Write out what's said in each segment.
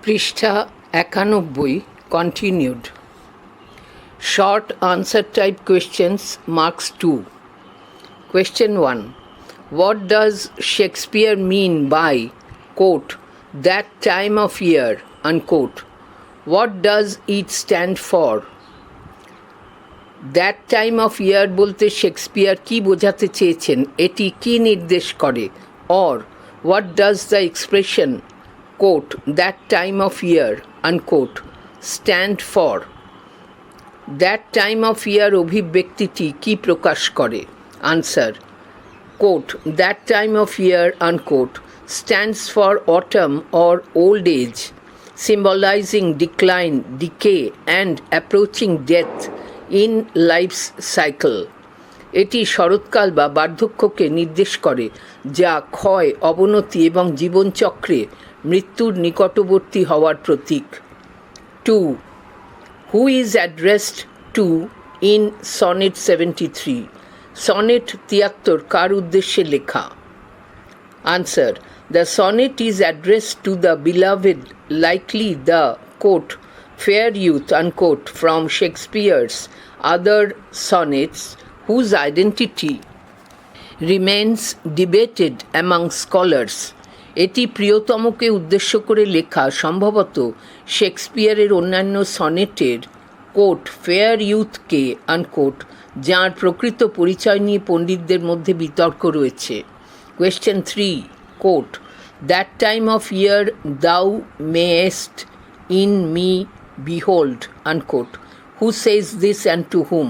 পৃষ্ঠা 91 continued. Short answer type questions marks 2. Question 1. What does Shakespeare mean by, quote, that time of year, unquote? What does it stand for? That time of year বলতে Shakespeare কি বোঝাতে চেয়েছেন, এটি কি নির্দেশ করে? Or what does the expression, quote, that time of year, unquote, stand for? That time of year অভিব্যক্তিটি কি প্রকাশ করে? Answer, quote, that time of year, unquote, stands for autumn or old age, symbolizing decline, decay, and approaching death in life's cycle. এটি শরৎকাল বা বার্ধক্যকে নির্দেশ করে, যা ক্ষয়, অবনতি এবং জীবনচক্রে মৃত্যুর নিকটবর্তী হওয়ার প্রতীক। 2. Who is addressed to in Sonnet 73? Sonnet 73 কার উদ্দেশ্যে লেখা? Answer, the sonnet is addressed to the beloved, likely the, quote, fair youth, unquote, from Shakespeare's other sonnets, whose identity remains debated among scholars. এটি প্রিয়তমকে উদ্দেশ্য করে লেখা, সম্ভবত শেক্সপিয়ারের অন্যান্য সনেটের, কোট, ফেয়ার ইউথকে, আনকোট, যাঁর প্রকৃত পরিচয় নিয়ে পণ্ডিতদের মধ্যে বিতর্ক রয়েছে। Question 3, quote, that time of year thou mayest in me behold, unquote, who says this and to whom?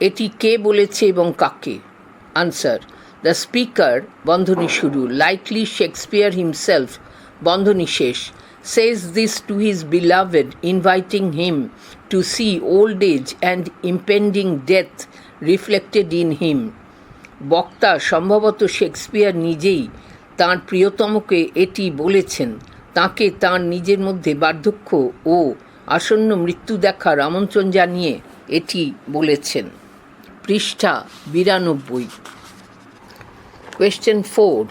এটি কে বলেছে এবং কাকে? আনসার, the speaker, বন্ধনী শুরু, likely Shakespeare himself, বন্ধনী শেষ, says this to his beloved, inviting him to see old age and impending death reflected in him. বক্তা সম্ভবত শেক্সপিয়ার নিজেই তাঁর প্রিয়তমকে এটি বলেছেন, তাঁকে তাঁর নিজের মধ্যে বার্ধক্য ও আসন্ন মৃত্যু দেখার আমন্ত্রণ জানিয়ে এটি বলেছেন। পৃষ্ঠা 92। Question 4.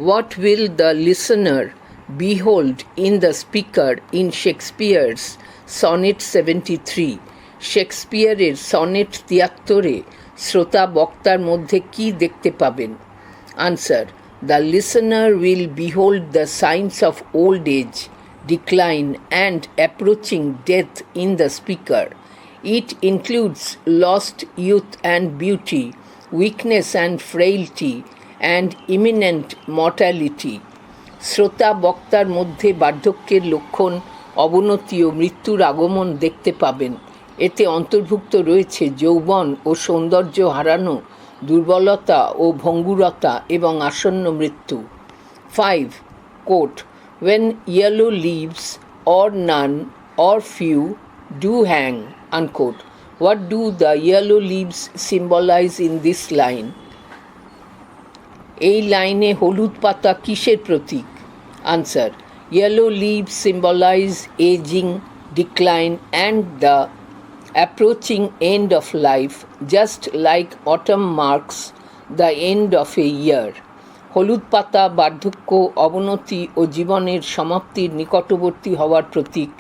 What will the listener behold in the speaker in Shakespeare's Sonnet 73? শেক্সপিয়ারের sonnet 73-এ শ্রোতা বক্তার মধ্যে কি দেখতে পাবেন? Answer, the listener will behold the signs of old age, decline, and approaching death in the speaker. It includes lost youth and beauty, weakness and frailty, and imminent mortality. শ্রোতা বক্তার মধ্যে বার্ধক্যের লক্ষণ, অবনতি ও মৃত্যুর আগমন দেখতে পাবেন। এতে অন্তর্ভুক্ত রয়েছে যৌবন ও সৌন্দর্য হারানো, দুর্বলতা ও ভঙ্গুরতা এবং আসন্ন মৃত্যু। 5. Quote, when yellow leaves or none or few do hang, unquote, what do the yellow leaves symbolize in this line? এই লাইনে হলুদ পাতা কিসের প্রতীক? Answer, yellow leaves symbolize aging, decline, and the approaching end of life, just like autumn marks the end of a year. হলুদ পাতা বার্ধক্য, অবনতি ও জীবনের সমাপ্তির নিকটবর্তী হওয়ার প্রতীক,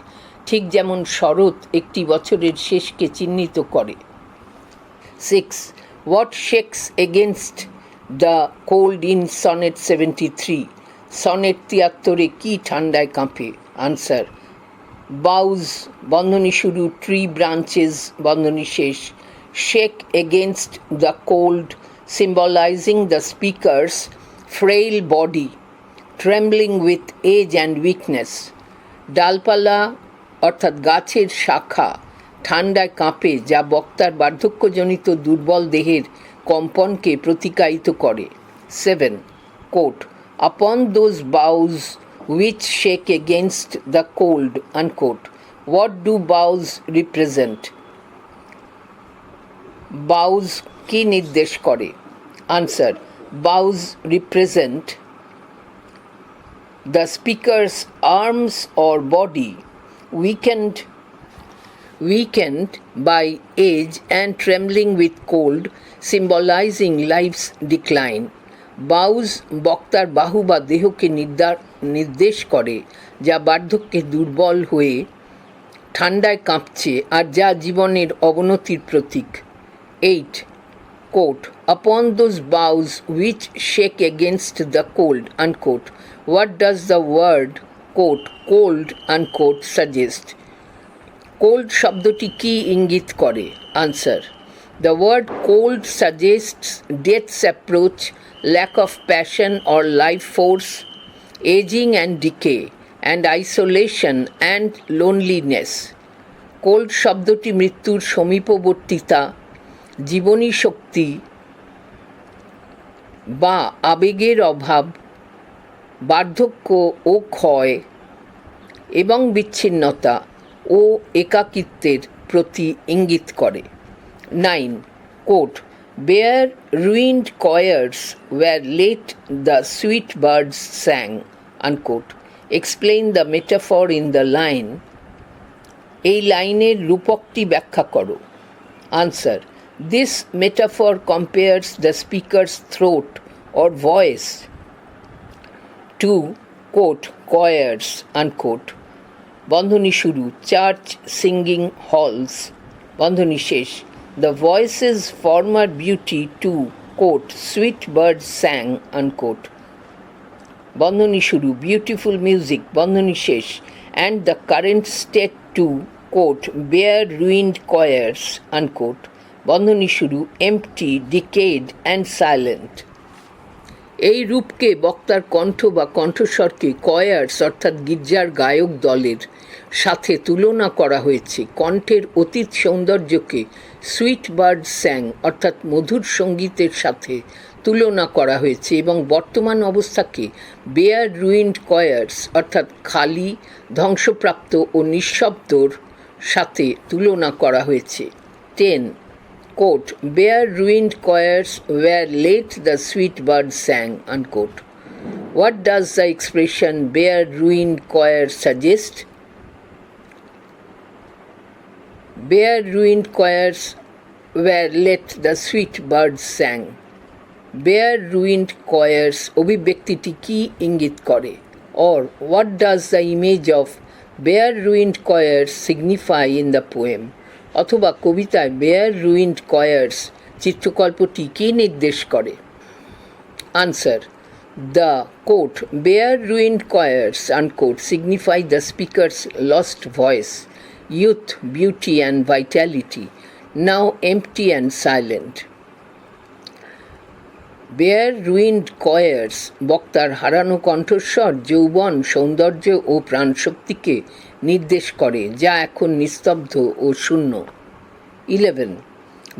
ঠিক যেমন শরৎ একটি বছরের শেষকে চিহ্নিত করে। 6. What shakes against the cold in Sonnet 73? Sonnet 73-এ কি ঠান্ডায় কাঁপে? আনসার, বাউজ, বন্ধনী শুরু, ট্রি ব্রাঞ্চেস, বন্ধনী শেষ, shake against the cold, symbolizing the speaker's frail body, trembling with age and weakness. ডালপালা অর্থাৎ গাছের শাখা ঠান্ডায় কাঁপে, যা বক্তার বার্ধক্যজনিত দুর্বল দেহের কম্পনকে প্রতিকায়িত করে। 7. Quote, upon those boughs which shake against the cold, unquote, what do boughs represent? Boughs কি নির্দেশ করে? Answer, boughs represent the speaker's arms or body, weakened by age and trembling with cold, symbolizing life's decline. Boughs বক্তার বাহু বা দেহকে নির্দেশ করে যা বার্ধক্যে দুর্বল হয়ে ঠান্ডায় কাঁপছে আর যা জীবনের অবনতির প্রতীক। 8. Quote, upon those boughs which shake against the cold, unquote. What does the word, quote, cold, unquote, suggest? Cold শব্দটি কি ইঙ্গিত করে? Answer. The word cold suggests death's approach, lack of passion or life force, aging and decay, and isolation and loneliness. Cold শব্দটি মৃত্যুর সমীপবর্তিতা, জীবনী শক্তি বা আবেগের অভাব, বার্ধক্য ও ক্ষয় এবং বিচ্ছিন্নতা ও একাকিত্বের প্রতি ইঙ্গিত করে। 9. Quote, bare ruined choirs where late the sweet birds sang, unquote. Explain the metaphor in the line. এই লাইনের রূপকটি ব্যাখ্যা করো। Answer. This metaphor compares the speaker's throat or voice to, quote, choirs, unquote. বন্ধনী শুরু, church singing halls, বন্ধনী শেষ, the voice's former beauty to, quote, sweet birds sang, unquote. বন্ধনী শুরু, beautiful music, বন্ধনী শেষ, and the current state to, quote, bare ruined choirs, unquote. বন্ধনী শুরু, empty, decayed and silent. এই রূপকে বক্তার কণ্ঠ বা কণ্ঠস্বরকে কয়ার্স অর্থাৎ গির্জার গায়ক দলের সাথে তুলনা করা হয়েছে। কণ্ঠের অতীত সৌন্দর্যকে সুইট বার্ড স্যাং অর্থাৎ মধুর সঙ্গীতের সাথে তুলনা করা হয়েছে এবং বর্তমান অবস্থাকে বেয়ার রুইন্ড কয়ার্স অর্থাৎ খালি, ধ্বংসপ্রাপ্ত ও নিঃশব্দর সাথে তুলনা করা হয়েছে। 10. Quote, bare ruined choirs where late the sweet birds sang, unquote. What does the expression bare ruined choirs suggest? Bare ruined choirs where late the sweet birds sang. Bare ruined choirs অভিব্যক্তিটি কি ইঙ্গিত করে? Or what does the image of bare ruined choirs signify in the poem? অথবা কবিতায় bear ruined কয়ার্স চিত্রকল্পটি কী নির্দেশ করে? Answer. The, quote, bare ruined choirs, unquote, signify the speaker's lost voice, youth, beauty and vitality, now empty and silent. Bare ruined choirs বক্তার হারানো কণ্ঠস্বর, যৌবন, সৌন্দর্য ও প্রাণশক্তিকে নির্দেশ করে যা এখন নিস্তব্ধ ও শূন্য। 11.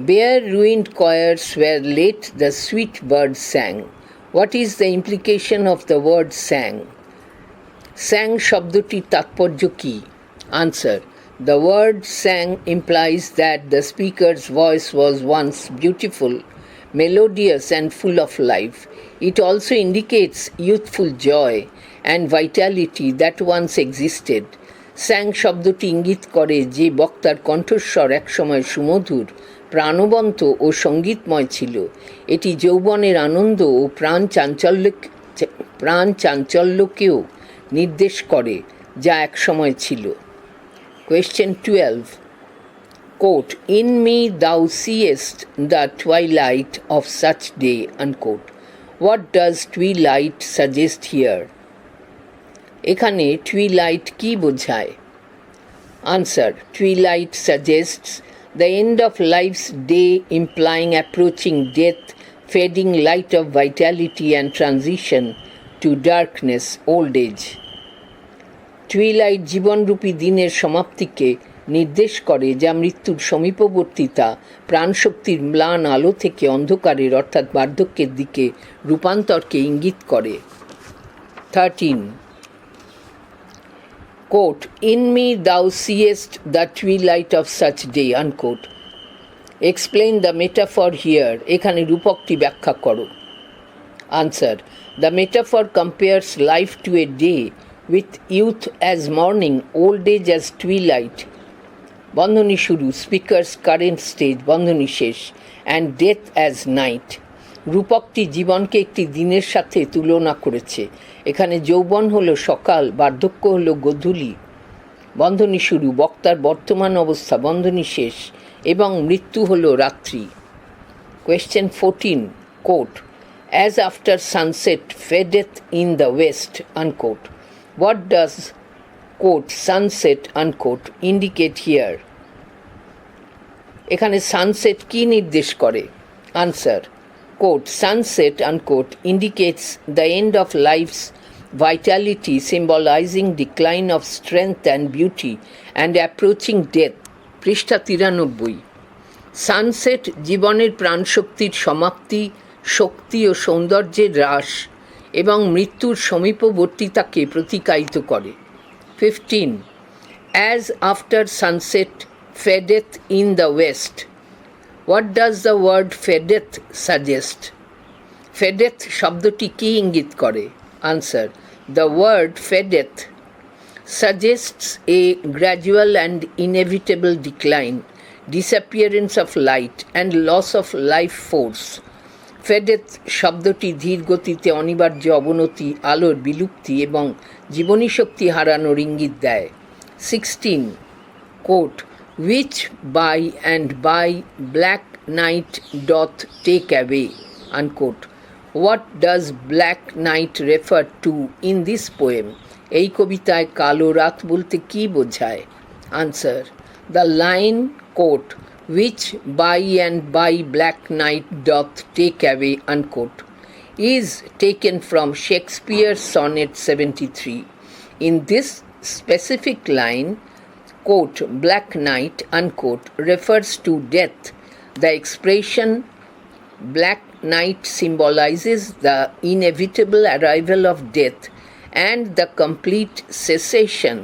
Bare ruined choirs where late the sweet birds sang. What is the implication of the word sang? Sang শব্দটির তাৎপর্য কী? Answer. The word sang implies that the speaker's voice was once beautiful, melodious and full of life. It also indicates youthful joy and vitality that once existed. স্যাং শব্দটি ইঙ্গিত করে যে বক্তার কণ্ঠস্বর একসময় সুমধুর, প্রাণবন্ত ও সঙ্গীতময় ছিল। এটি যৌবনের আনন্দ ও প্রাণ চাঞ্চল্যকেও নির্দেশ করে যা একসময় ছিল। Question 12. Quote, in me thou seest the twilight of such day, unquote. What does twilight suggest here? এখানে টুইলাইট কি বোঝায়? Answer. Twilight suggests the end of life's day implying approaching death, fading light of vitality and transition to darkness, old age. Twilight জীবনরূপী দিনের সমাপ্তিকে নির্দেশ করে যা মৃত্যুর সমীপবর্তিতা, প্রাণশক্তির ম্লান আলো থেকে অন্ধকারের অর্থাৎ বার্ধক্যের দিকে রূপান্তরকে ইঙ্গিত করে। 13. Quote, in me thou seest the twilight of such day, unquote. Explain the metaphor here. এখানে রূপকটি ব্যাখ্যা করো। Answer. The metaphor compares life to a day with youth as morning, old age as twilight, বন্ধনী শুরু, speaker's current stage, বন্ধনী শেষ, and death as night. রূপকটি জীবনকে একটি দিনের সাথে তুলনা করেছে। এখানে যৌবন হলো সকাল, বার্ধক্য হলো গোধূলি, বন্ধনী শুরু, বক্তার বর্তমান অবস্থা, বন্ধনী শেষ, এবং মৃত্যু হলো রাত্রি। Question 14, quote, as after sunset fadeth in the west, unquote. What does, quote, sunset, unquote, indicate here? এখানে সানসেট কি নির্দেশ করে? Answer, quote, sunset, unquote, indicates the end of life's vitality, symbolizing decline of strength and beauty and approaching death. পৃষ্ঠা 93। Sunset জীবনের প্রাণশক্তির সমাপ্তি, শক্তি ও সৌন্দর্যের হ্রাস এবং মৃত্যুর সমীপবর্তিতাকে প্রতিকায়িত করে। 15, as after sunset fadeth in the west. What does the word fadeth suggest? fadeth শব্দটি কি ইঙ্গিত করে? Answer, the word fadeth suggests a gradual and inevitable decline, disappearance of light and loss of life force. fadeth শব্দটি ধীর গতিতে অনিবার্য অবনতি, আলোর বিলুপ্তি এবং জীবনী শক্তি হারানোর ইঙ্গিত দেয়। 16, quote, which by and by black night doth take away, unquote. What does black night refer to in this poem? এই কবিতায় কালো রাত বলতে কি বোঝায়? Answer, the line, quote, which by and by black night doth take away, unquote, is taken from Shakespeare's sonnet 73. In this specific line, quote, black night, unquote, refers to death. The expression black night symbolizes the inevitable arrival of death and the complete cessation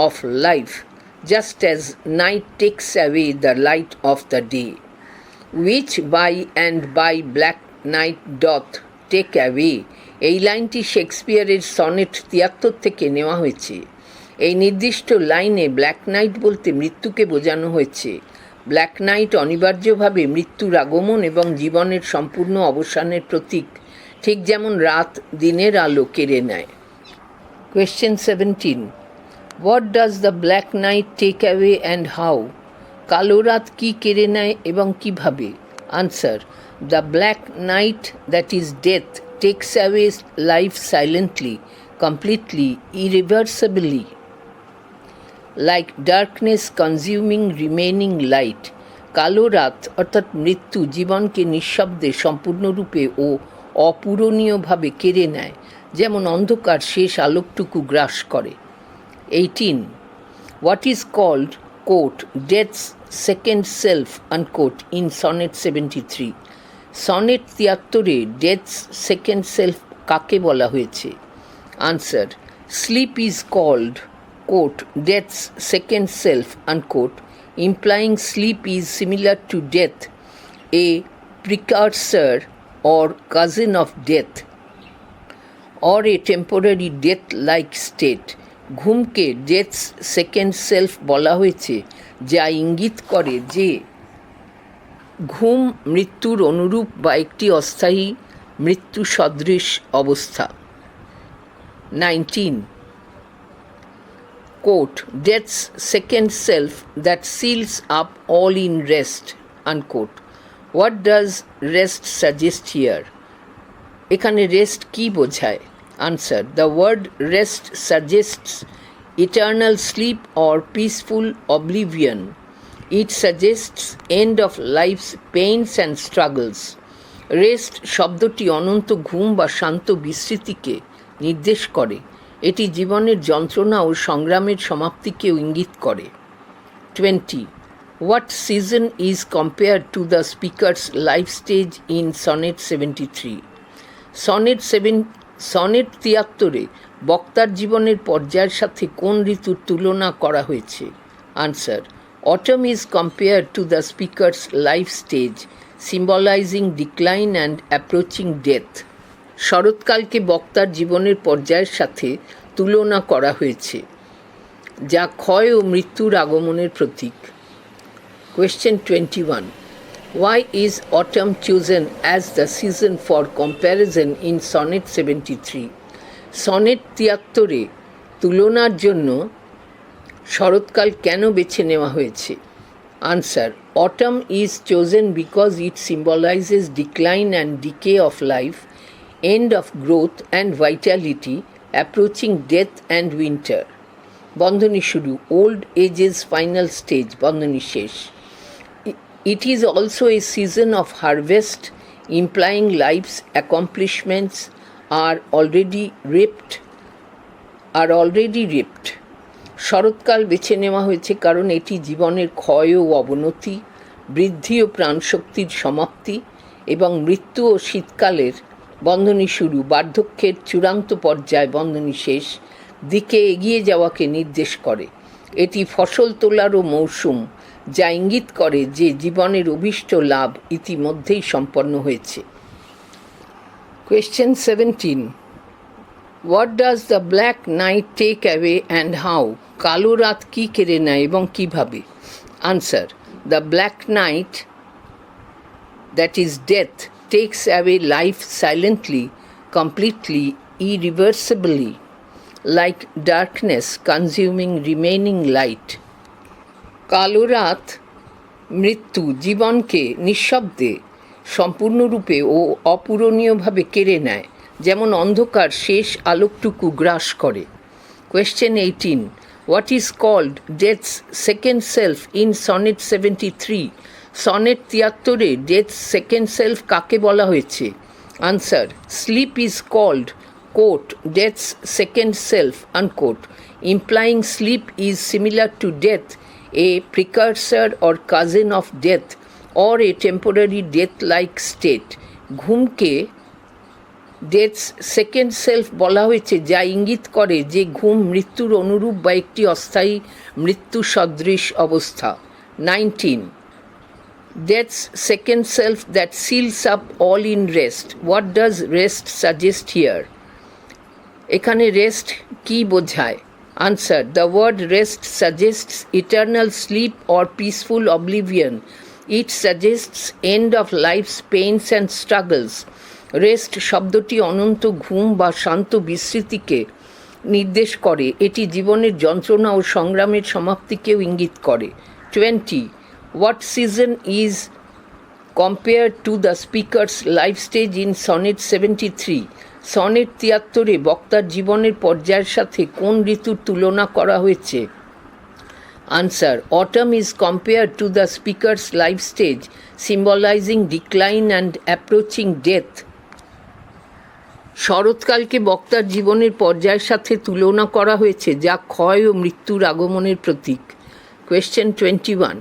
of life, just as night takes away the light of the day. Which by and by black night doth take away, এই লাইনটি শেক্সপিয়ারের sonnet 73 থেকে নেওয়া হয়েছে। এই নির্দিষ্ট লাইনে black night বলতে মৃত্যুকে বোঝানো হয়েছে। ব্ল্যাক নাইট অনিবার্যভাবে মৃত্যুর আগমন এবং জীবনের সম্পূর্ণ অবসানের প্রতীক, ঠিক যেমন রাত দিনের আলো কেড়ে নেয়। Question 17, what does the black night take away and how? কালো রাত কি কেড়ে নেয় এবং কিভাবে? Answer, the black night, that is death, takes away life silently, completely, irreversibly, like darkness consuming remaining light. কালো রাত অর্থাৎ মৃত্যু জীবনকে নিঃশব্দে সম্পূর্ণরূপে ও অপূরণীয়ভাবে কেড়ে নেয়, যেমন অন্ধকার শেষ আলোকটুকু গ্রাস করে। 18, what is called, quote, death's second self, unquote, in sonnet 73? Sonnet 73-এ ডেথস সেকেন্ড সেলফ কাকে বলা হয়েছে? Answer, sleep is called, quote, death's second self, unquote, implying sleep is similar to death, a precursor or cousin of death, or a temporary death-like state. ঘুমকে death's second self বলা হয়েছে, যা ইঙ্গিত করে যে ঘুম মৃত্যুর অনুরূপ বা একটি অস্থায়ী মৃত্যু সদৃশ অবস্থা। 19, quote, death's second self that seals up all in rest, unquote. What does rest suggest here? এখানে রেস্ট কি বোঝায়? Answer, the word rest suggests eternal sleep or peaceful oblivion. It suggests end of life's pains and struggles. Rest শব্দটি অনন্ত ঘুম বা শান্ত বিস্মৃতিকে নির্দেশ করে। এটি জীবনের যন্ত্রণা ও সংগ্রামের সমাপ্তিকেও ইঙ্গিত করে। 20, what season is compared to the speaker's life stage in sonnet 73? Sonnet 73-এ বক্তার জীবনের পর্যায়ের সাথে কোন ঋতুর তুলনা করা হয়েছে? Answer, autumn is compared to the speaker's life stage, symbolizing decline and approaching death. শরৎকালকে বক্তার জীবনের পর্যায়ের সাথে তুলনা করা হয়েছে, যা ক্ষয় ও মৃত্যুর আগমনের প্রতীক। Question 21, Why is autumn chosen as the season for comparison in Sonnet 73? Sonnet 73-এ তুলনার জন্য শরৎকাল কেন বেছে নেওয়া হয়েছে? Answer: Autumn is chosen because it symbolizes decline and decay of life, end of growth and vitality, approaching death and winter. বন্ধনী শুরু, old age's final stage, বন্ধনী শেষ. It is also a season of harvest, implying life's accomplishments are already reaped. শরৎকাল বেছে নেওয়া হয়েছে কারণ এটি জীবনের ক্ষয় ও অবনতি, বৃদ্ধি ও প্রাণশক্তির সমাপ্তি এবং মৃত্যু ও শীতকালের, বন্ধনী শুরু, বার্ধক্যের চূড়ান্ত পর্যায়, বন্ধনী শেষ, দিকে এগিয়ে যাওয়াকে নির্দেশ করে। এটি ফসল তোলারও মৌসুম, যা ইঙ্গিত করে যে জীবনের অভীষ্ট লাভ ইতিমধ্যেই সম্পন্ন হয়েছে। Question 17. What does the black night take away and how? কালো রাত কী কেড়ে নেয় এবং কীভাবে? Answer: The black night, that is death, takes away life silently, completely, irreversibly, like darkness consuming remaining light. কালো রাত, মৃত্যু, জীবনকে নিঃশব্দে, সম্পূর্ণরূপে ও অপূরণীয়ভাবে কেড়ে নেয়, যেমন অন্ধকার শেষ আলোকটুকু গ্রাস করে। Question 18. What is called death's second self in Sonnet 73? Sonnet 73-এ death's second self কাকে বলা হয়েছে? Answer: Sleep is called, quote, death's second self, unquote, implying sleep is similar to death, a precursor or cousin of death, or a temporary death-like state. ঘুমকে death's second self বলা হয়েছে, যা ইঙ্গিত করে যে ঘুম মৃত্যুর অনুরূপ বা একটি অস্থায়ী মৃত্যু সদৃশ অবস্থা। 19. Death's second self that seals up all in rest. What does rest suggest here? এখানে রেস্ট কি বোঝায়? Answer: The word rest suggests eternal sleep or peaceful oblivion. It suggests end of life's pains and struggles. Rest শব্দটি অনন্ত ঘুম বা শান্ত বিস্মৃতিকে নির্দেশ করে। এটি জীবনের যন্ত্রণা ও সংগ্রামের সমাপ্তিকেও ইঙ্গিত করে। 20. What season is compared to the speaker's life stage in Sonnet 73? Sonnet 73-এ বক্তার জীবনের পর্যায়ের সাথে কোন ঋতুর তুলনা করা হয়েছে? Answer: Autumn is compared to the speaker's life stage, symbolizing decline and approaching death. শরৎকালকে বক্তার জীবনের পর্যায়ের সাথে তুলনা করা হয়েছে, যা ক্ষয় ও মৃত্যুর আগমনের প্রতীক। Question 21.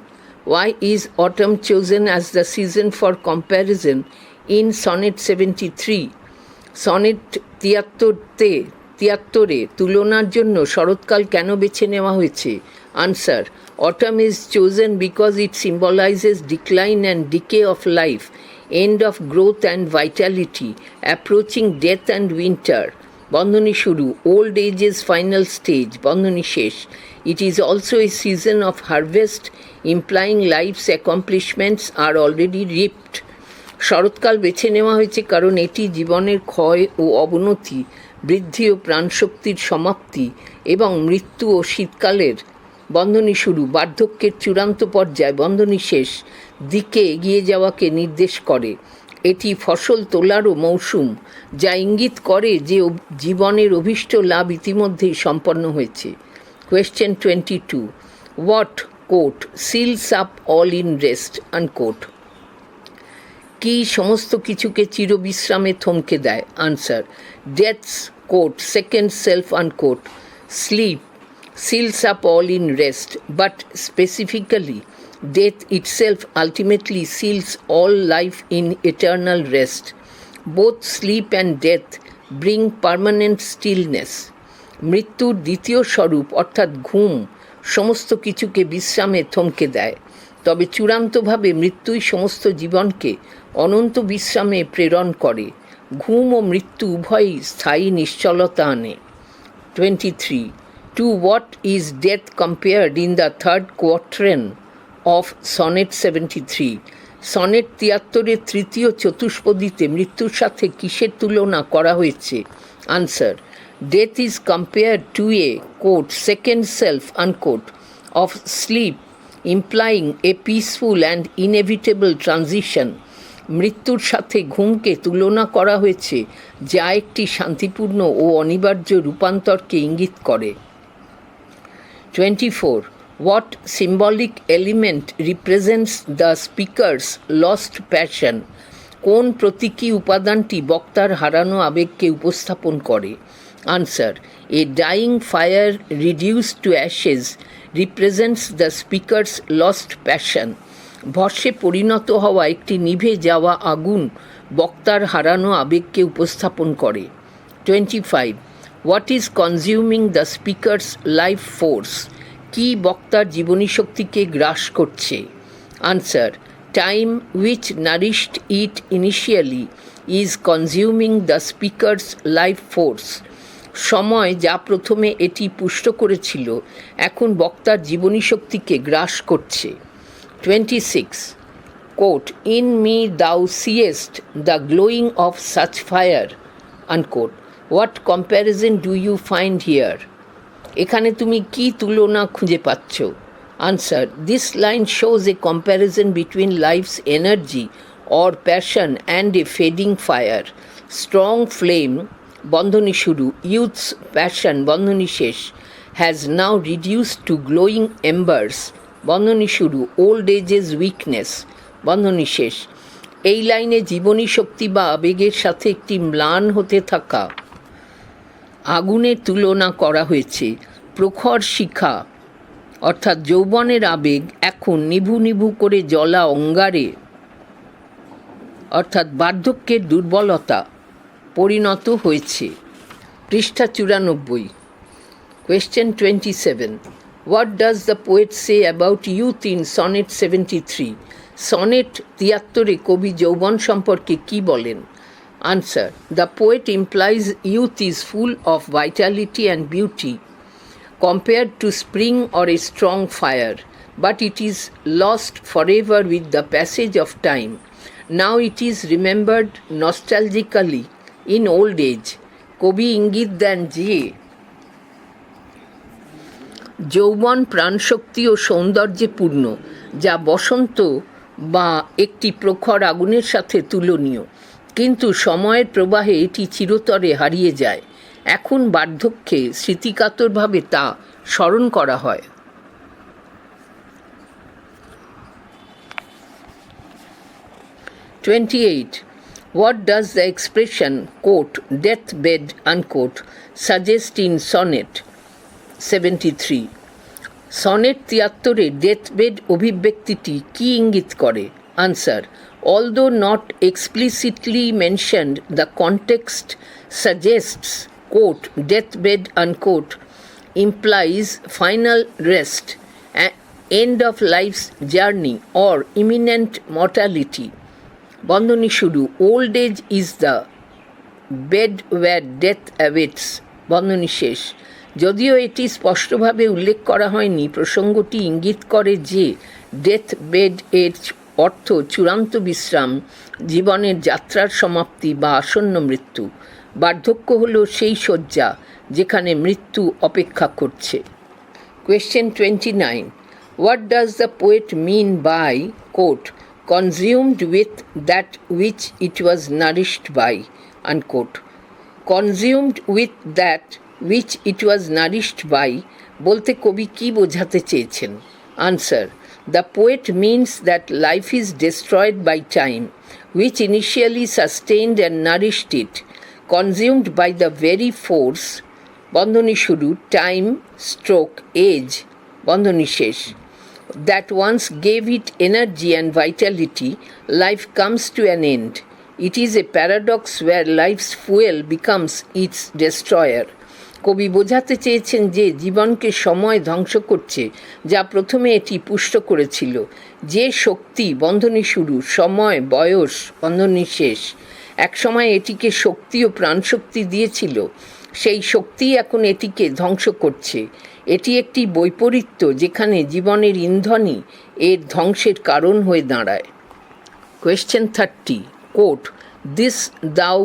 Why is autumn chosen as the season for comparison in Sonnet 73? Sonnet 73-এ তুলনার জন্য শরৎকাল কেন বেছে নেওয়া হয়েছে? Answer: Autumn is chosen because it symbolizes decline and decay of life, end of growth and vitality, approaching death and winter, বন্ধনী শুরু, old age's final stage, বন্ধনী শেষ. It is also a season of harvest, implying life's accomplishments are already reaped. শরৎকাল বেছে নেওয়া হয়েছে কারণ এটি জীবনের ক্ষয় ও অবনতি, বৃদ্ধি ও প্রাণশক্তির সমাপ্তি এবং মৃত্যু ও শীতকালের, বন্ধনী শুরু, বার্ধক্যের চূড়ান্ত পর্যায়, বন্ধনী শেষ, দিকে এগিয়ে যাওয়াকে নির্দেশ করে। এটি ফসল তোলারও মৌসুম, যা ইঙ্গিত করে যে জীবনের অভীষ্ট লাভ ইতিমধ্যেই সম্পন্ন হয়েছে। Question 22. What, quote, seals up all in rest, unquote? কি সমস্ত কিছুকে চিরবিশ্রামে থমকে দেয়? Answer: Death's, quote, second self, unquote, sleep, seals up all in rest, but specifically, death itself ultimately seals all life in eternal rest. Both sleep and death bring permanent stillness. মৃত্যুর দ্বিতীয় স্বরূপ অর্থাৎ ঘুম সমস্ত কিছুকে বিশ্রামে থমকে দেয়, তবে চূড়ান্তভাবে মৃত্যুই সমস্ত জীবনকে অনন্ত বিশ্রামে প্রেরণ করে। ঘুম ও মৃত্যু উভয়ই স্থায়ী নিশ্চলতা আনে। 23. To what is death compared in the third quatrain of Sonnet 73? সনেট ৭৩-এর তৃতীয় চতুষ্পদীতে মৃত্যুর সাথে কিসের তুলনা করা হয়েছে? Answer, death is compared to a quote second self unquote of sleep implying a peaceful and inevitable transition. মৃত্যুর সাথে ঘুমকে তুলনা করা হয়েছে, যা একটি শান্তিপূর্ণ ও অনিবার্য রূপান্তরকে ইঙ্গিত করে। 24. What symbolic element represents the speaker's lost passion? কোন প্রতীকী উপাদানটি বক্তার হারানো আবেগকে উপস্থাপন করে? Answer, a dying fire reduced to ashes represents the speaker's lost passion. ভস্মে পরিণত হওয়া একটি নিভে যাওয়া আগুন বক্তার হারানো আবেগকে উপস্থাপন করে। 25. What is consuming the speaker's life force? কি বক্তার জীবনী শক্তিকে গ্রাস করছে? Answer, time which nourished it initially is consuming the speakers life force. সময় যা প্রথমে এটি পুষ্ট করেছিল এখন বক্তার জীবনী শক্তিকে গ্রাস করছে। 26. Quote, in me thou seest the glowing of such fire, unquote. What comparison do you find here? এখানে তুমি কি তুলনা খুঁজে পাচ্ছ? Answer, this line shows a comparison between life's energy or passion and a fading fire. Strong flame বন্ধনী শুরু, youth's passion বন্ধনী শেষ, has now reduced to glowing embers বন্ধনী শুরু, ওল্ড এজেস উইকনেস বন্ধনী শেষ। এই লাইনে জীবনী শক্তি বা আবেগের সাথে একটি ম্লান হতে থাকা আগুনের তুলনা করা হয়েছে। প্রখর শিখা অর্থাৎ যৌবনের আবেগ এখন নিভু নিভু করে জ্বলা অঙ্গারে অর্থাৎ বার্ধক্যের দুর্বলতা পরিণত হয়েছে। পৃষ্ঠা 94। Question 27. What does the poet say about youth in Sonnet 73? Sonnet ৭৩-এ কবি যৌবন সম্পর্কে কি বলেন? Answer, the poet implies youth is full of vitality and beauty compared to spring or a strong fire, but it is lost forever with the passage of time. Now it is remembered nostalgically in old age. কবি ইঙ্গিত দেন যে যৌবন প্রাণশক্তি ও সৌন্দর্যে পূর্ণ, যা বসন্ত বা একটি প্রখর আগুনের সাথে তুলনীয়, কিন্তু সময়ের প্রবাহে এটি চিরতরে হারিয়ে যায়। এখন বার্ধক্যে স্মৃতিকাতরভাবে তা স্মরণ করা হয়। 28. What does the expression, quote, deathbed, unquote, suggest in Sonnet 73? Sonnet ৭৩-এ ডেথবেড অভিব্যক্তিটি কি ইঙ্গিত করে? Answer, although not explicitly mentioned, the context suggests, quote, deathbed, unquote, implies final rest, end of life's journey or imminent mortality. বন্ধনী শুরু, old age is the bed where death awaits বন্ধনী শেষ। যদিও এটি স্পষ্টভাবে উল্লেখ করা হয়নি, প্রসঙ্গটি ইঙ্গিত করে যে ডেথ বেড এর অর্থ চূড়ান্ত বিশ্রাম, জীবনের যাত্রার সমাপ্তি বা আসন্ন মৃত্যু। বার্ধক্য হল সেই শয্যা যেখানে মৃত্যু অপেক্ষা করছে। Question 29. What does the poet mean by, quote, consumed with that which it was nourished by, unquote? Consumed with that which it was nourished by বলতে কবি কি বোঝাতে চেয়েছেন? Answer, the poet means that life is destroyed by time, which initially sustained and nourished it, consumed by the very force বন্ধনী শুরু, time, stroke, age বন্ধনী শেষ, that once gave it energy and vitality. Life comes to an end. It is a paradox where life's fuel becomes its destroyer. কবি বোঝাতে চেয়েছেন যে জীবনকে সময় ধ্বংস করছে, যা প্রথমে এটি পুষ্ট করেছিল। যে শক্তি বন্ধনী শুরু, সময়, বয়স বন্ধনী শেষ, একসময় এটিকে শক্তি ও প্রাণশক্তি দিয়েছিল, সেই শক্তি এখন এটিকে ধ্বংস করছে। এটি একটি বৈপরীত্য যেখানে জীবনের ইন্ধনই এর ধ্বংসের কারণ হয়ে দাঁড়ায়। Question 30. Quote, this thou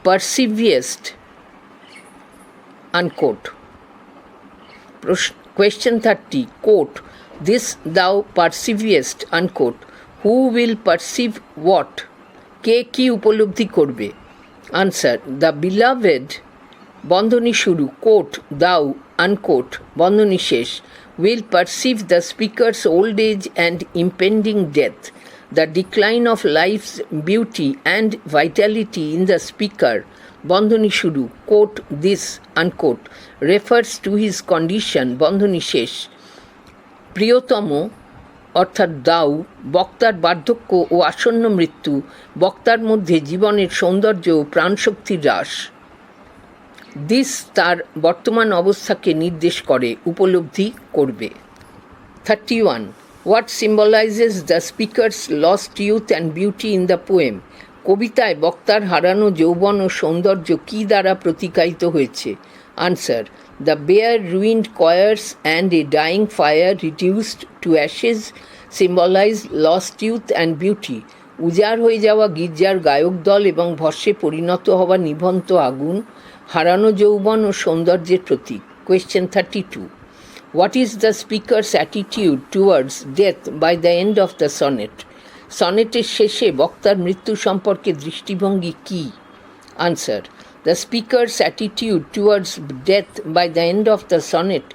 perceivest, unquote. Question 30. Quote, this thou perceivest, unquote. Who will perceive what? কে কি উপলব্ধি করবে? আনসার, দ্য বিলাভেড, বন্ধনী শুরু, কোট দাউ, আনকোট, বন্ধনী শেষ, will perceive the speaker's old age and impending death. The decline of life's beauty and vitality in the speaker, বন্ধনী শুরু, coat this, unquote, refers to his condition, বন্ধনী শেষ। প্রিয়তম অর্থাৎ দাউ, বক্তার বার্ধক্য ও আসন্ন মৃত্যু, বক্তার মধ্যে জীবনের সৌন্দর্য ও প্রাণশক্তির হ্রাস। দিস তার বর্তমান অবস্থাকে নির্দেশ করে, উপলব্ধি করবে। 31. What symbolizes the speaker's lost youth and beauty in the poem? কবিতায় বক্তার হারানো যৌবন ও সৌন্দর্য কী দ্বারা প্রতিকায়িত হয়েছে? Answer, the bare ruined choirs and a dying fire reduced to ashes symbolize lost youth and beauty. উজাড় হয়ে যাওয়া গির্জার গায়ক দল এবং ভস্মে পরিণত হওয়া নিভন্ত আগুন হারানো যৌবন ও সৌন্দর্যের প্রতীক। Question 32. What is the speaker's attitude towards death by the end of the sonnet? সনেটের শেষে বক্তার মৃত্যু সম্পর্কে দৃষ্টিভঙ্গি কী? Answer, the speaker's attitude towards death by the end of the sonnet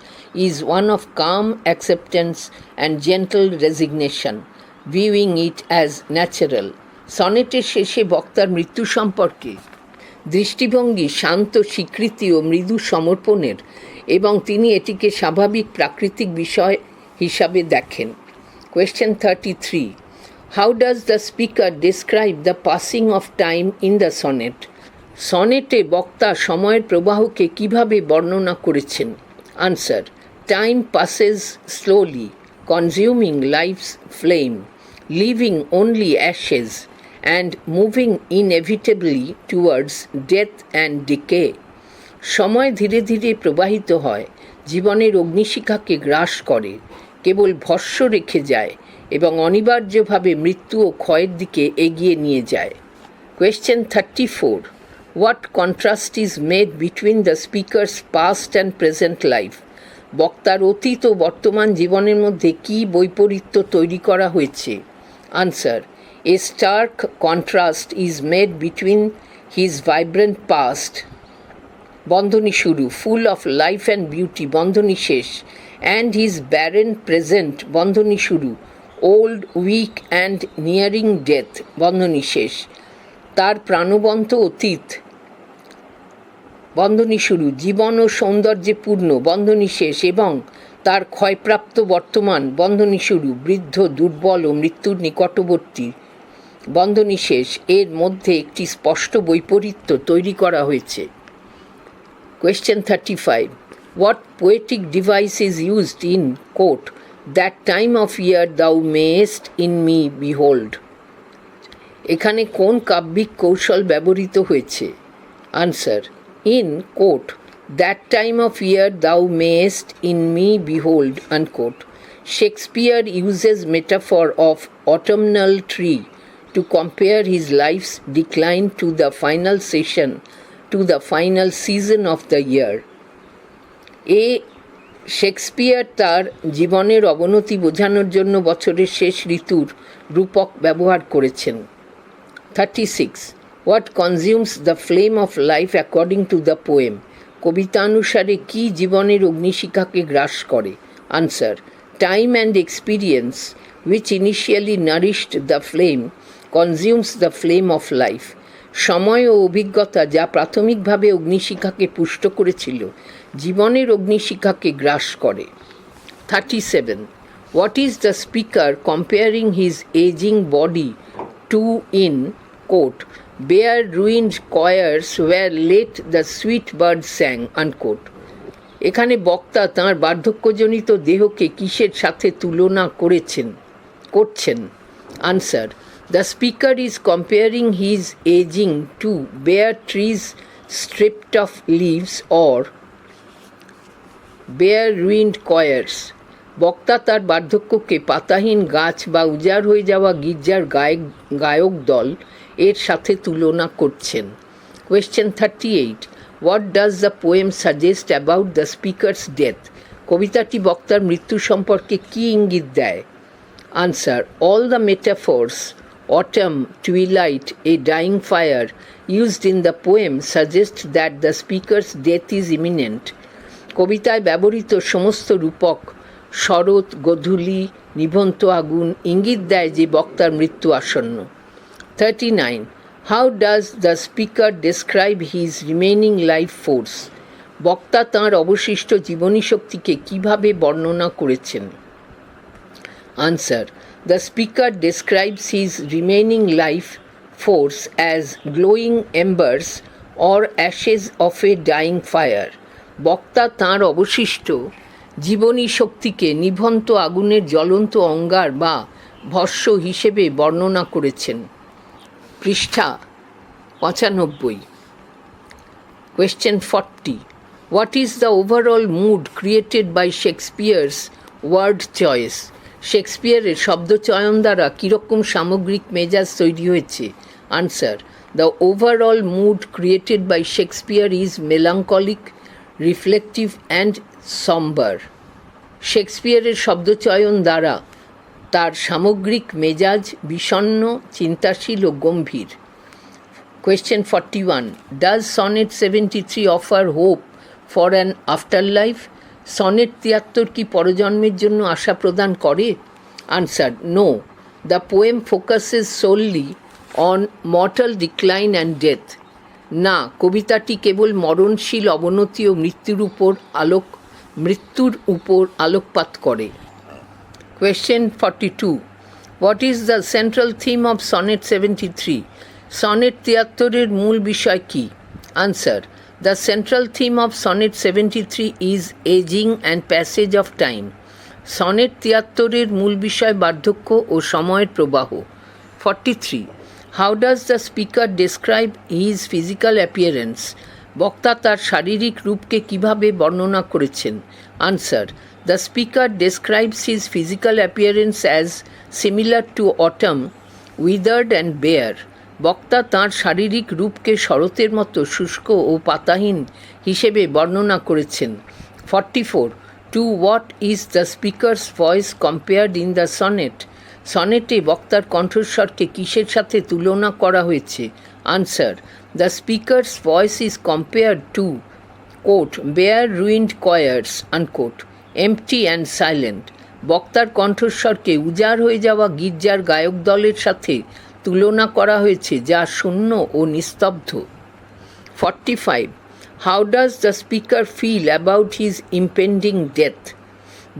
is one of calm acceptance and gentle resignation, viewing it as natural. সনেটের শেষে বক্তার মৃত্যু সম্পর্কে দৃষ্টিভঙ্গি শান্ত স্বীকৃতি ও মৃদু সমর্পণের, এবং তিনি এটিকে স্বাভাবিক প্রাকৃতিক বিষয় হিসাবে দেখেন। Question 33. How does the speaker describe the passing of time in the sonnet? সনেটে বক্তা সময়ের প্রবাহকে কিভাবে বর্ণনা করেছেন? Answer, time passes slowly, consuming life's flame, leaving only ashes, and moving inevitably towards death and decay. সময় ধীরে ধীরে প্রবাহিত হয়, জীবনের অগ্নিশিখাকে গ্রাস করে, কেবল ভস্ম রেখে যায় এবং অনিবার্যভাবে মৃত্যু ও ক্ষয়ের দিকে এগিয়ে নিয়ে যায়। Question 34. What contrast is made between the speaker's past and present life? বক্তার অতীত ও বর্তমান জীবনের মধ্যে কী বৈপরীত্য তৈরি করা হয়েছে? Answer, a stark contrast is made between his vibrant past, বন্ধনী শুরু, full of life and beauty, বন্ধনী শেষ, and his barren present, বন্ধনী শুরু, old, weak and nearing death, বন্ধনী শেষ। তার প্রাণবন্ত অতীত, বন্ধনী শুরু, জীবন ও সৌন্দর্যে পূর্ণ, বন্ধনী শেষ, এবং তার ক্ষয়প্রাপ্ত বর্তমান, বন্ধনী শুরু, বৃদ্ধ, দুর্বল ও মৃত্যুর নিকটবর্তী, বন্ধনী শেষ, এর মধ্যে একটি স্পষ্ট বৈপরীত্য তৈরি করা হয়েছে। Question 35. What poetic device is used in, quote, that time of year thou mayest in me behold? এখানে কোন কাব্যিক কৌশল ব্যবহৃত হয়েছে? Answer, in, quote, that time of year thou mayest in me behold, unquote. Shakespeare uses metaphor of autumnal tree to compare his life's decline to the final season of the year. Shakespeare তার জীবনের অবনতি বোঝানোর জন্য বছরের শেষ ঋতুর রূপক ব্যবহার করেছেন। 36. What consumes the flame of life according to the poem? কবিতানুসারে কি জীবনের অগ্নিশিখাকে গ্রাস করে? Answer, time and experience which initially nourished the flame consumes the flame of life. সময় ও অভিজ্ঞতা যা প্রাথমিকভাবে অগ্নিশিখাকে পুষ্ট করেছিল, জীবনের অগ্নিশিখাকে গ্রাস করে। 37. What is the speaker comparing his aging body to in, quote, bare ruined choirs where late the sweet bird sang, unquote? এখানে বক্তা তাঁর বার্ধক্যজনিত দেহকে কিসের সাথে তুলনা করছেন? Answer, the speaker is comparing his aging to bare trees stripped of leaves or bare ruined choirs. বক্তা তার বার্ধক্যকে পাতাহীন গাছ বা উজাড় হয়ে যাওয়া গির্জার গায়ক দল এর সাথে তুলনা করছেন। Question 38, what does the poem suggest about the speakers death? কবিতাটি বক্তার মৃত্যু সম্পর্কে কী ইঙ্গিত দেয়? Answer, all the metaphors, autumn, twilight, a dying fire used in the poem suggest that the speaker's death is imminent. কবিতায় ব্যবহৃত সমস্ত রূপক, শরৎ, গোধূলি, নিভন্ত আগুন ইঙ্গিত দেয় যে বক্তার মৃত্যু আসন্ন। 39, how does the speaker describe his remaining life force? বক্তা তাঁর অবশিষ্ট জীবনী শক্তিকে কিভাবে বর্ণনা করেছেন? Answer, the speaker describes his remaining life force as glowing embers or ashes of a dying fire. বক্তা তাঁর অবশিষ্ট জীবনী শক্তিকে নিভন্ত আগুনের জ্বলন্ত অঙ্গার বা ভস্ম হিসেবে বর্ণনা করেছেন। পৃষ্ঠা 95। Question 40, what is the overall mood created by Shakespeare's word choice? শেক্সপিয়ারের শব্দচয়ন দ্বারা কীরকম সামগ্রিক মেজাজ তৈরি হয়েছে? Answer, the overall mood created by Shakespeare is melancholic, reflective and sombre. শেক্সপিয়ারের শব্দচয়ন দ্বারা তার সামগ্রিক মেজাজ বিষণ্ণ, চিন্তাশীল ও গম্ভীর। Question 41, does sonnet 73 offer hope for an afterlife? Sonnet 73 কি পরজন্মের জন্য আশা প্রদান করে? Answer, no, the poem focuses solely on mortal decline and death. না, কবিতাটি কেবল মরণশীল অবনতি ও মৃত্যুর উপর আলোকপাত করে। Question 42, what is the central theme of sonnet 73? Sonnet 73-এর মূল বিষয় কী? Answer, the central theme of Sonnet 73 is aging and passage of time. Sonnet 73-এর মূল বিষয় বার্ধক্য ও সময়ের প্রবাহ। 43, how does the speaker describe his physical appearance? বক্তা তার শারীরিক রূপকে কিভাবে বর্ণনা করেছেন? Answer, the speaker describes his physical appearance as similar to autumn, withered and bare. বক্তা তাঁর শারীরিক রূপকে শরতের মতো শুষ্ক ও পাতাহীন হিসেবে বর্ণনা করেছেন। 44, to what is the speaker's voice compared in the sonnet? সনেটে বক্তার কণ্ঠস্বরকে কিসের সাথে তুলনা করা হয়েছে? Answer, the speaker's voice is compared to, quote, bare ruined choirs, unquote, empty and silent. বক্তার কণ্ঠস্বরকে উজাড় হয়ে যাওয়া গির্জার গায়ক দলের সাথে তুলনা করা হয়েছে যা শূন্য ও নিস্তব্ধ। 45, how does the speaker feel about his impending death?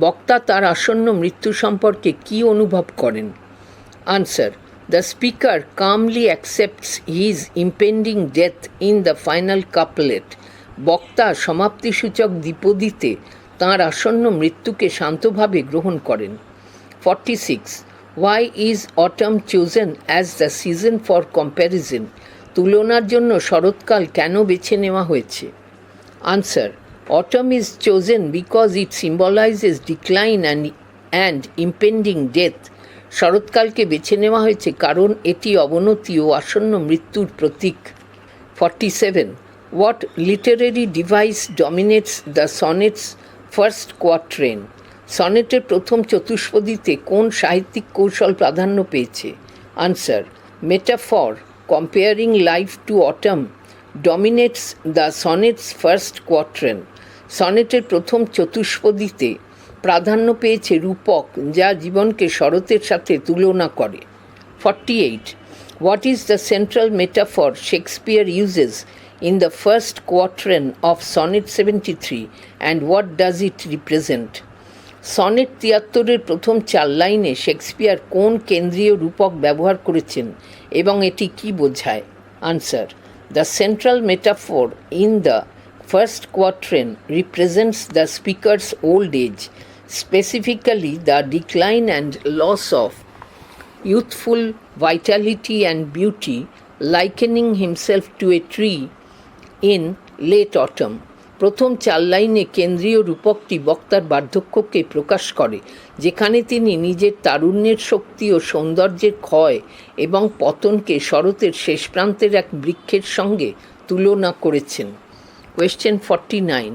বক্তা তার আসন্ন মৃত্যু সম্পর্কে কী অনুভব করেন? Answer, the speaker calmly accepts his impending death in the final couplet. বক্তা সমাপ্তিসূচক দ্বিপদীতে তাঁর আসন্ন মৃত্যুকে শান্তভাবে গ্রহণ করেন। 46, why is autumn chosen as the season for comparison? তুলনার জন্য শরৎকাল কেন বেছে নেওয়া হয়েছে? Answer, autumn is chosen because it symbolizes decline and impending death. শরৎকালকে বেছে নেওয়া হয়েছে কারণ এটি অবনতি ও আসন্ন মৃত্যুর প্রতীক। 47, what literary device dominates the sonnet's first quatrain? সনেটের প্রথম চতুষ্পদীতে কোন সাহিত্যিক কৌশল প্রাধান্য পেয়েছে? Answer, metaphor comparing life to autumn dominates the sonnet's first quatrain. সনেটের প্রথম চতুষ্পদীতে প্রাধান্য পেয়েছে রূপক যা জীবনকে শরতের সাথে তুলনা করে। 48, what is the central metaphor Shakespeare uses in the first quatrain of sonnet 73 and what does it represent? Sonnet 73-এর প্রথম 4 লাইনে শেক্সপিয়ার কোন কেন্দ্রীয় রূপক ব্যবহার করেছেন এবং এটি কী বোঝায়? Answer, the central metaphor in the first quatrain represents the speaker's old age, specifically the decline and loss of youthful vitality and beauty, likening himself to a tree in late autumn. প্রথম 4 লাইনে কেন্দ্রীয় রূপকটি বক্তার বার্ধক্যকে প্রকাশ করে, যেখানে তিনি নিজের তারুণ্যের শক্তি ও সৌন্দর্যের ক্ষয় এবং পতনকে শরতের শেষ প্রান্তের এক বৃক্ষের সঙ্গে তুলনা করেছেন। Question 49.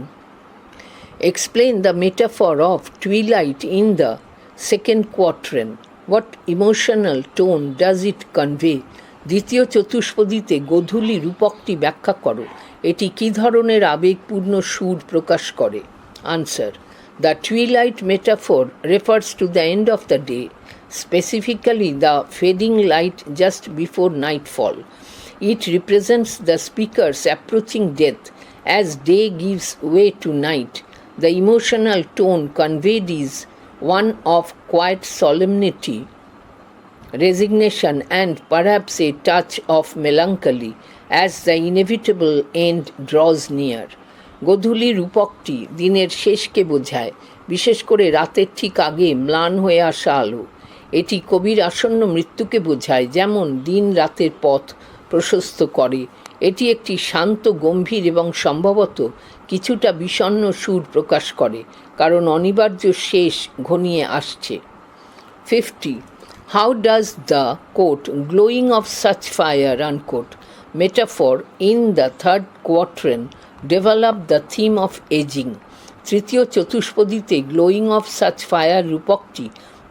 Explain the metaphor of twilight in the second quatrain. What emotional tone does it convey? দ্বিতীয় চতুষ্পদীতে গোধূলি রূপকটি ব্যাখ্যা করো, এটি কী ধরনের আবেগপূর্ণ সুর প্রকাশ করে? Answer: the twilight metaphor refers to the end of the day, specifically the fading light just before nightfall. It represents the speaker's approaching death as day gives way to night. The emotional tone conveyed is one of quiet solemnity, resignation, and perhaps a touch of melancholy as the inevitable end draws near. গোধূলি রূপকটি দিনের শেষকে বোঝায়, বিশেষ করে রাতের ঠিক আগে ম্লান হয়ে আসা আলো। এটি কবির আসন্ন মৃত্যুকে বোঝায়, যেমন দিন রাতের পথ প্রশস্ত করে। এটি একটি শান্ত, গম্ভীর এবং সম্ভবত কিছুটা বিষণ্ণ সুর প্রকাশ করে, কারণ অনিবার্য শেষ ঘনিয়ে আসছে। 50. How does the quote glowing of such fire unquote metaphor in the third quatrain develop the theme of aging? তৃতীয় চতুষ্পদীতে গ্লোয়িং অফ সাচ ফায়ার রূপকটি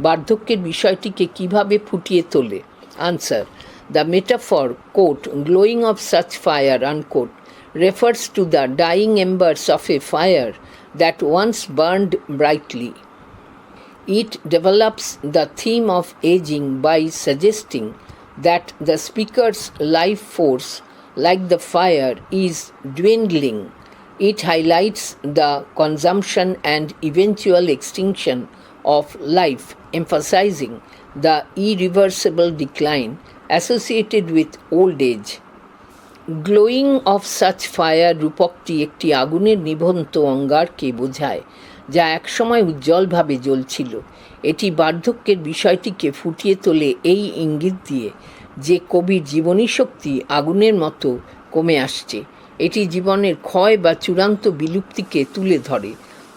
বার্ধক্যের বিষয়টিকে কিভাবে ফুটিয়ে তোলে? Answer: the metaphor quote glowing of such fire unquote refers to the dying embers of a fire that once burned brightly. It develops the theme of aging by suggesting that the speaker's life force, like the fire, is dwindling. It highlights the consumption and eventual extinction of life, emphasizing the irreversible decline associated with old age. Glowing of such fire রূপকটি একটি আগুনের নিভন্ত অঙ্গারকে বোঝায়, যা একসময় উজ্জ্বলভাবে জ্বলছিল। এটি বার্ধক্যের বিষয়টিকে ফুটিয়ে তোলে এই ইঙ্গিত দিয়ে যে কবির জীবনী শক্তি আগুনের মতো কমে আসছে। এটি জীবনের ক্ষয় বা চূড়ান্ত বিলুপ্তিকে তুলে ধরে,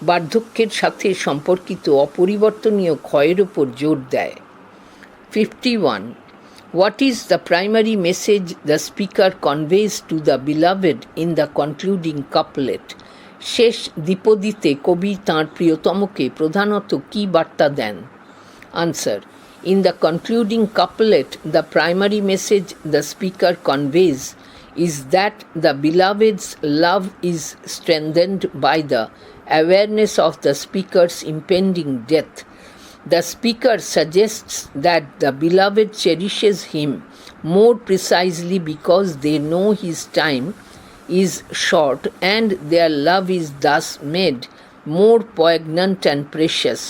বার্ধক্যের সাথে সম্পর্কিত অপরিবর্তনীয় ক্ষয়ের ওপর জোর দেয়। 51. What is the primary message the speaker conveys to the beloved in the concluding couplet? শেষ দ্বিপদীতে কবি তাঁর প্রিয়তমকে প্রধানত কী বার্তা দেন? Answer: In the concluding couplet, the primary message the speaker conveys is that the beloved's love is strengthened by the awareness of the speaker's impending death. The speaker suggests that the beloved cherishes him more precisely because they know his time is short and their love is thus made more poignant and precious.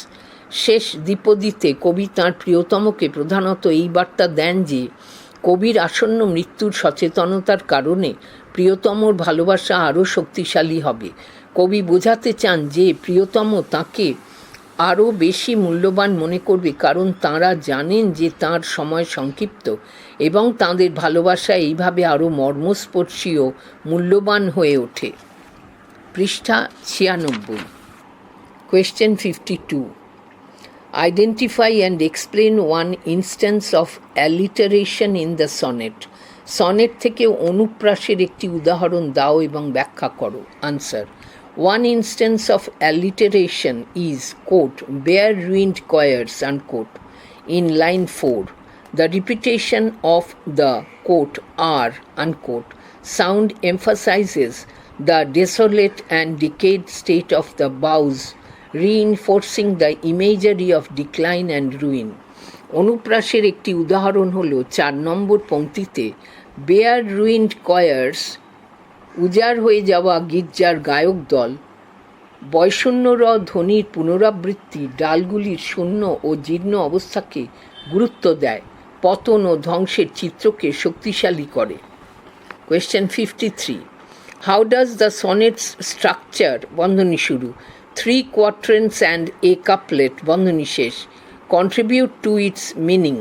শেষ দ্বিপদীতে কবি তাঁর প্রিয়তমকে প্রধানত এই বার্তা দেন যে কবির আসন্ন মৃত্যুর সচেতনতার কারণে প্রিয়তমর ভালোবাসা আরও শক্তিশালী হবে। কবি বোঝাতে চান যে প্রিয়তম তাঁকে আরও বেশি মূল্যবান মনে করবে, কারণ তাঁরা জানেন যে তাঁর সময় সংক্ষিপ্ত এবং তাঁদের ভালোবাসা এইভাবে আরও মর্মস্পর্শী ও মূল্যবান হয়ে ওঠে। পৃষ্ঠা 96। Question 52. Identify and explain one instance of alliteration in the sonnet. Sonnet থেকে অনুপ্রাসের একটি উদাহরণ দাও এবং ব্যাখ্যা করো। Answer: One instance of alliteration is, quote, bare ruined choirs, unquote, in line 4. The repetition of the, quote, are, unquote, sound emphasizes the desolate and decayed state of the boughs, reinforcing the imagery of decline and ruin. অনুপ্রাসের একটি উদাহরণ হল 4 নম্বর পংক্তিতে bare ruined choirs, উজাড় হয়ে যাওয়া গির্জার গায়ক দল, বয়শূন্যর ধ্বনির পুনরাবৃত্তি ডালগুলির শূন্য ও জীর্ণ অবস্থাকে গুরুত্ব দেয়, পতন ও ধ্বংসের চিত্রকে শক্তিশালী করে। Question 53. How does the sonnet's structure, বন্ধনী শুরু, 3 quatrains and a couplet, বন্ধনী শেষ, contribute to its meaning?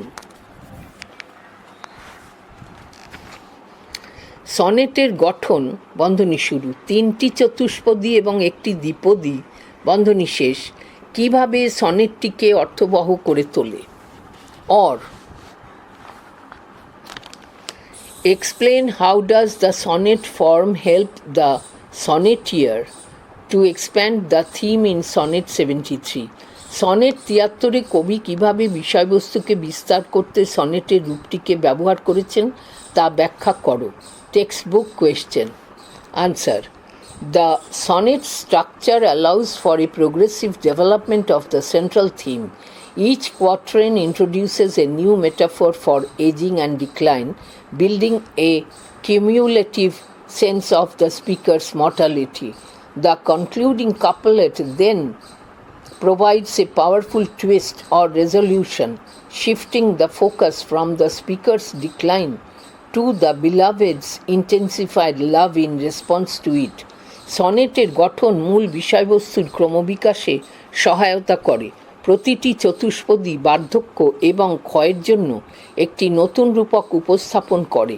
সনেটের গঠন বন্ধনী শুরু, 3টি চতুষ্পদী এবং একটি দ্বিপদী বন্ধনী শেষ কিভাবে সনেটটিকে অর্থবহ করে তোলে। Or explain how does the sonnet form help the sonneteer to expand the theme in sonnet 73. Sonnet 73-এ কবি কীভাবে বিষয়বস্তুকে বিস্তার করতে সনেটের রূপটিকে ব্যবহার করেছেন তা ব্যাখ্যা করো। Text book question. Answer: The sonnet structure allows for a progressive development of the central theme. Each quatrain introduces a new metaphor for aging and decline, building a cumulative sense of the speaker's mortality. The concluding couplet then provides a powerful twist or resolution, shifting the focus from the speaker's decline to the beloved's intensified love in response to it. সনেটের গঠন মূল বিষয়বস্তুর ক্রমবিকাশে সহায়তা করে, প্রতিটি চতুষ্পদী বার্ধক্য এবং ক্ষয়ের জন্য একটি নতুন রূপক উপস্থাপন করে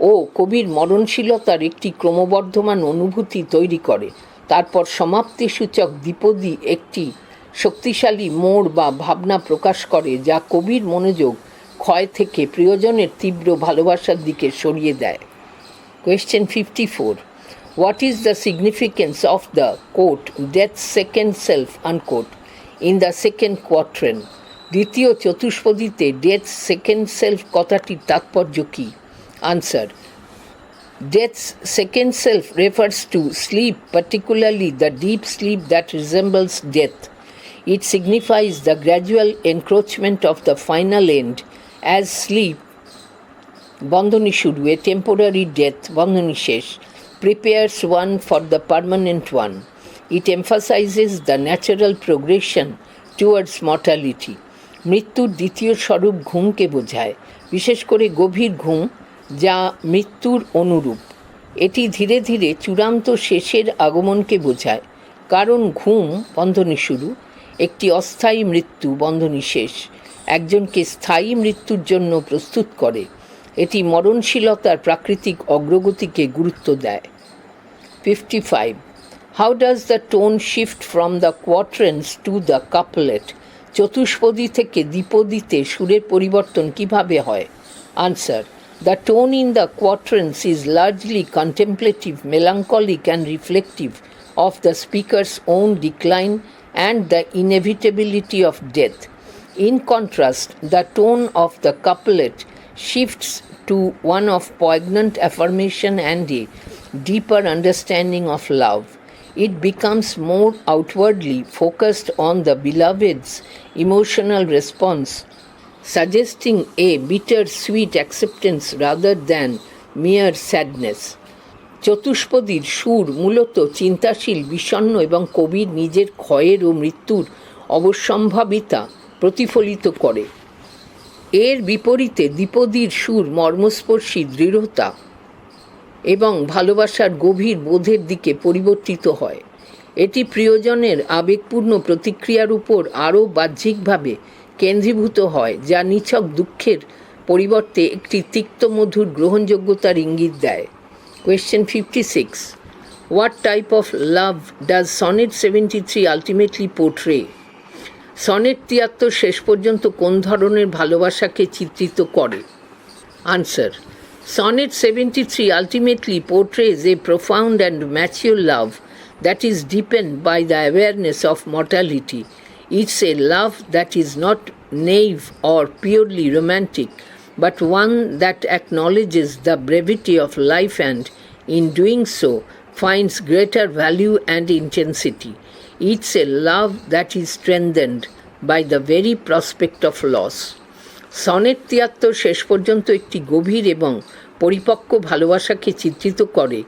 ও কবির মরণশীলতার একটি ক্রমবর্ধমান অনুভূতি তৈরি করে। তারপর সমাপ্তিসূচক দ্বিপদী একটি শক্তিশালী মোড় বা ভাবনা প্রকাশ করে যা কবির মনোযোগ ক্ষয় থেকে প্রিয়জনের তীব্র ভালোবাসার দিকে সরিয়ে দেয়। Question 54. What is the significance of the quote "death's second self" unquote in the second quatrain? দ্বিতীয় চতুষ্পদীতে "death's second self" কথাটির তাৎপর্য কী? Answer: Death's second self refers to sleep, particularly the deep sleep that resembles death. It signifies the gradual encroachment of the final end as sleep বন্ধনী শুরু, a temporary death বন্ধনী শেষ, prepares one for the permanent one. It emphasizes the natural progression towards mortality. মৃত্যুর দ্বিতীয় স্বরূপ ঘুমকে বোঝায়, বিশেষ করে গভীর ঘুম যা মৃত্যুর অনুরূপ। এটি ধীরে ধীরে চূড়ান্ত শেষের আগমনকে বোঝায়, কারণ ঘুম বন্ধনী শুরু একটি অস্থায়ী মৃত্যু বন্ধনী শেষ একজনকে স্থায়ী মৃত্যুর জন্য প্রস্তুত করে। এটি মরণশীলতার প্রাকৃতিক অগ্রগতিকে গুরুত্ব দেয়। 55. How does the tone shift from the quatrains to the couplet? চতুষ্পদী থেকে দ্বিপদীতে সুরের পরিবর্তন কিভাবে হয়? Answer: The tone in the quatrains is largely contemplative, melancholic and reflective of the speaker's own decline and the inevitability of death. In contrast, the tone of the couplet shifts to one of poignant affirmation and a deeper understanding of love. It becomes more outwardly focused on the beloved's emotional response, suggesting a bitter-sweet acceptance rather than mere sadness. চতুষ্পদীর সুর মূলত চিন্তাশীল, বিষণ্ণ এবং কবির নিজের ক্ষয়ের ও মৃত্যুর অবশ্যম্ভাবিতা প্রতিফলিত করে। এর বিপরীতে দ্বিপদীর সুর মর্মস্পর্শী দৃঢ়তা এবং ভালোবাসার গভীর বোধের দিকে পরিবর্তিত হয়। এটি প্রিয়জনের আবেগপূর্ণ প্রতিক্রিয়ার উপর আরও বাহ্যিকভাবে কেন্দ্রীভূত হয়, যা নিছক দুঃখের পরিবর্তে একটি তিক্তমধুর গ্রহণযোগ্যতার ইঙ্গিত দেয়। Question 56. What type of love does Sonnet 73 ultimately portray? Sonnet 73 শেষ পর্যন্ত কোন ধরনের ভালোবাসাকে চিত্রিত করে? Answer: Sonnet 73 ultimately portrays a profound and mature love that is deepened by the awareness of mortality. It's a love that is not naive or purely romantic, but one that acknowledges the brevity of life and, in doing so, finds greater value and intensity. It's a love that is strengthened by the very prospect of loss. Sonnet 73 শেষ পর্যন্ত একটি গভীর এবং পরিপক্ক ভালোবাসাকে চিত্রিত করে,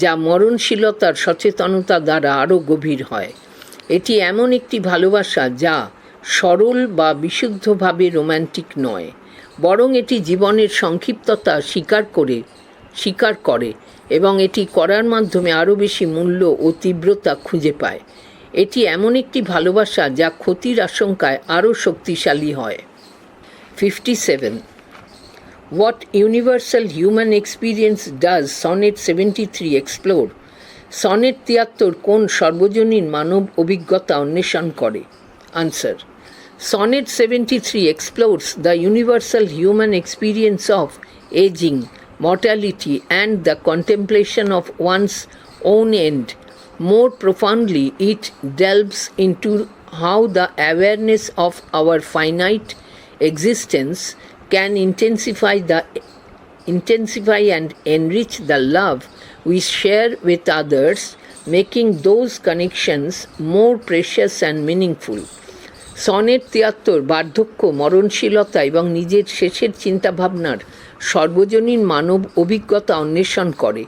যা মরণশীলতার সচেতনতা দ্বারা আরও গভীর হয়। এটি এমন একটি ভালোবাসা যা সরল বা বিশুদ্ধভাবে রোম্যান্টিক নয়, বরং এটি জীবনের সংক্ষিপ্ততা স্বীকার করে এবং এটি করার মাধ্যমে আরও বেশি মূল্য ও তীব্রতা খুঁজে পায়। এটি এমন একটি ভালোবাসা যা ক্ষতির আশঙ্কায় আরও শক্তিশালী হয়। 57. What universal human experience does Sonnet 73 explore? Sonnet 73 কোন সর্বজনীন মানব অভিজ্ঞতা অন্বেষণ করে? Answer: Sonnet 73 explores the universal human experience of aging, mortality, and the contemplation of one's own end. More profoundly, it delves into how the awareness of our finite existence can intensify and enrich the love we share with others, making those connections more precious and meaningful. Sonnet 73 বার্ধক্য, মরণশীলতা এবং নিজের শেষের চিন্তাভাবনার সর্বজনীন মানব অভিজ্ঞতা অন্বেষণ করে।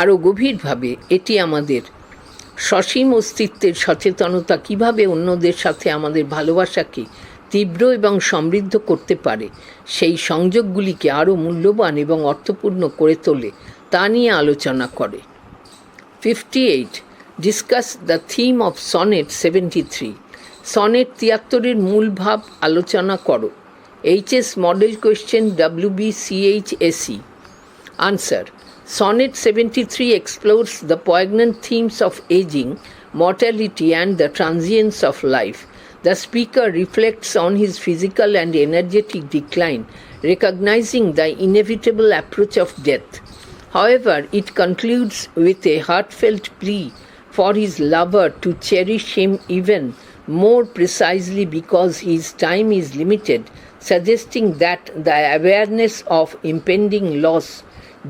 আরও গভীরভাবে এটি আমাদের সসীম অস্তিত্বের সচেতনতা কীভাবে অন্যদের সাথে আমাদের ভালোবাসাকে তীব্র এবং সমৃদ্ধ করতে পারে, সেই সংযোগগুলিকে আরও মূল্যবান এবং অর্থপূর্ণ করে তোলে, তা নিয়ে আলোচনা করে। 58. Discuss the theme of Sonnet 73. Sonnet 73-এর মূল ভাব আলোচনা করো। HS model question wbchse. Answer: Sonnet 73 explores the poignant themes of aging, mortality, and the transience of life. The speaker reflects on his physical and energetic decline, recognizing the inevitable approach of death. However, it concludes with a heartfelt plea for his lover to cherish him even more precisely because his time is limited, suggesting that the awareness of impending loss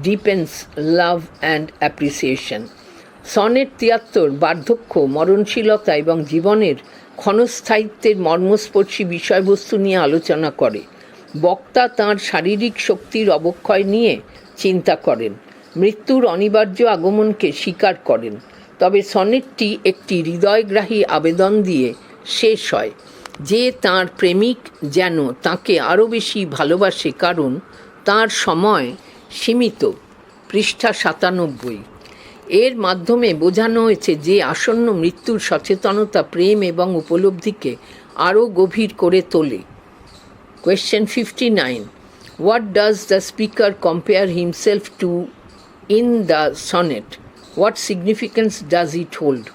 deepens love and appreciation. Sonnet 73 বার্ধক্য, মরণশীলতা এবং জীবনের ক্ষণস্থায়িত্বের মর্মস্পর্শী বিষয়বস্তু নিয়ে আলোচনা করে। বক্তা তাঁর শারীরিক শক্তির অবক্ষয় নিয়ে চিন্তা করেন, মৃত্যুর অনিবার্য আগমনকে স্বীকার করেন। তবে সনেটটি একটি হৃদয়গ্রাহী আবেদন দিয়ে শেষ হয় যে তাঁর প্রেমিক যেন তাঁকে আরও বেশি ভালোবাসে, কারণ তাঁর সময় সীমিত। পৃষ্ঠা 97। এর মাধ্যমে বোঝানো হয়েছে যে আসন্ন মৃত্যুর সচেতনতা প্রেম এবং উপলব্ধিকে আরও গভীর করে তোলে। Question 59. What does the speaker compare himself to in the sonnet? What significance does it hold?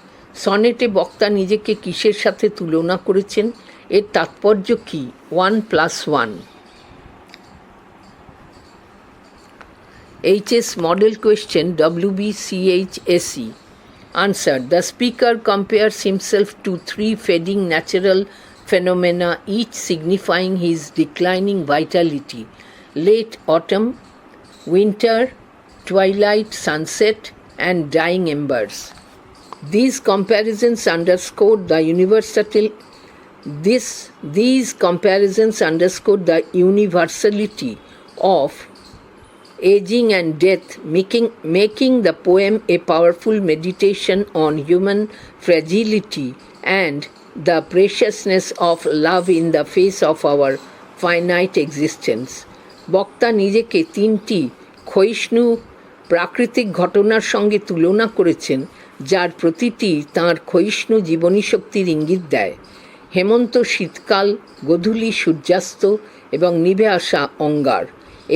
সনেটে বক্তা নিজেকে কিসের সাথে তুলনা করেছেন? এর তাৎপর্য কী? 1+1. HS model question wbchse. Answer: The speaker compares himself to 3 fading natural phenomena, each signifying his declining vitality: late autumn, winter, twilight, sunset, and dying embers. These comparisons underscore the universality of aging and death, making the poem a powerful meditation on human fragility and the preciousness of love in the face of our finite existence. বক্তা নিজেকে 3টি ক্ষয়িষ্ণু প্রাকৃতিক ঘটনার সঙ্গে তুলনা করেছেন, যার প্রতিটি তাঁর ক্ষয়িষ্ণু জীবনী শক্তির ইঙ্গিত দেয়: হেমন্ত শীতকাল, গোধূলি সূর্যাস্ত এবং নিভে আসা অঙ্গার।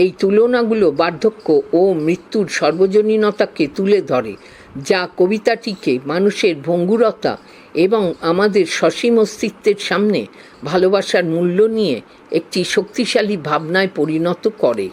এই তুলনাগুলো বার্ধক্য ও মৃত্যুর সর্বজনীনতাকে তুলে ধরে, যা কবিতাটিকে মানুষের ভঙ্গুরতা এবং আমাদের সসীম অস্তিত্বের সামনে ভালোবাসার মূল্য নিয়ে একটি শক্তিশালী ভাবনায় পরিণত করে।